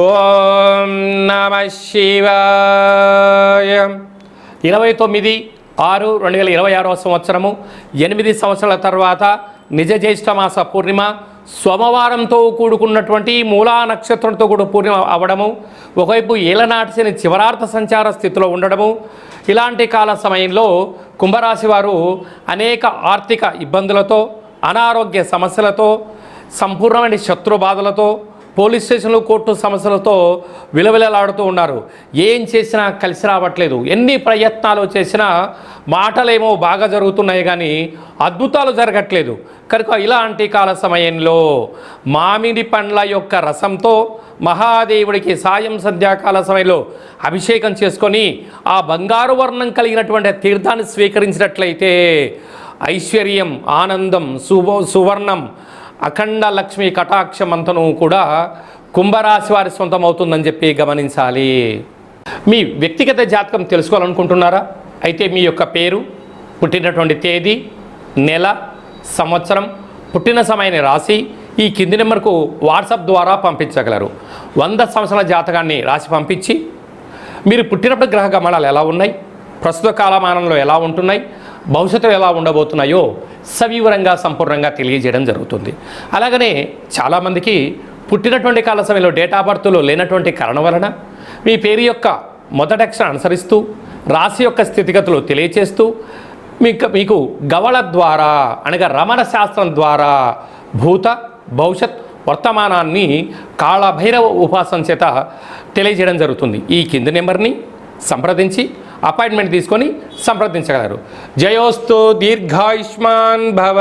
ఓం నమః శివాయ. 29/6/2026 సంవత్సరము 8 సంవత్సరాల తర్వాత నిజ జ్యేష్ఠమాస పూర్ణిమ సోమవారంతో కూడుకున్నటువంటి మూలా నక్షత్రంతో కూడా పూర్ణిమ అవ్వడము, ఒకవైపు ఏలనాటి శని చివరార్థ సంచార స్థితిలో ఉండడము, ఇలాంటి కాల సమయంలో కుంభరాశి వారు అనేక ఆర్థిక ఇబ్బందులతో, అనారోగ్య సమస్యలతో, సంపూర్ణమైన శత్రు బాధలతో, పోలీస్ స్టేషన్లు కోర్టు సమస్యలతో విలవిలలాడుతూ ఉన్నారు. ఏం చేసినా కలిసి రావట్లేదు. ఎన్ని ప్రయత్నాలు చేసినా మాటలేమో బాగా జరుగుతున్నాయి కానీ అద్భుతాలు జరగట్లేదు. కనుక ఇలాంటి కాల సమయంలో మామిడి పండ్ల యొక్క రసంతో మహాదేవుడికి సాయం సంధ్యాకాల సమయంలో అభిషేకం చేసుకొని ఆ బంగారు వర్ణం కలిగినటువంటి తీర్థాన్ని స్వీకరించినట్లయితే ఐశ్వర్యం, ఆనందం, సువర్ణం, అఖండ లక్ష్మి కటాక్షం అంతను కూడా కుంభరాశి వారి సొంతం అవుతుందని చెప్పి గమనించాలి. మీ వ్యక్తిగత జాతకం తెలుసుకోవాలనుకుంటున్నారా? అయితే మీ యొక్క పేరు, పుట్టినటువంటి తేదీ, నెల, సంవత్సరం, పుట్టిన సమయాన్ని రాసి ఈ కింది నెంబర్కు వాట్సాప్ ద్వారా పంపించగలరు. 100 సంవత్సరాల జాతకాన్ని రాసి పంపించి మీరు పుట్టినప్పుడు గ్రహ గమనాలు ఎలా ఉన్నాయి, ప్రస్తుత కాలమానంలో ఎలా ఉంటున్నాయి, భవిష్యత్తులో ఎలా ఉండబోతున్నాయో సవివరంగా సంపూర్ణంగా తెలియజేయడం జరుగుతుంది. అలాగనే చాలామందికి పుట్టినటువంటి కాల సమయంలో డేట్ ఆఫ్ బర్త్లో లేనటువంటి కారణం వలన మీ పేరు యొక్క మొదటి అక్షరం అనుసరిస్తూ రాశి యొక్క స్థితిగతులు తెలియచేస్తూ మీకు గవళ ద్వారా అనగా రమణ శాస్త్రం ద్వారా భూత, భవిష్యత్, వర్తమానాన్ని కాళభైరవ ఉపాసన చేత తెలియజేయడం జరుగుతుంది. ఈ కింది నెంబర్ని సంప్రదించి అపాయింట్మెంట్ తీసుకొని సంప్రదించగలరు. జయోస్తు దీర్ఘాయుష్మాన్ భవ.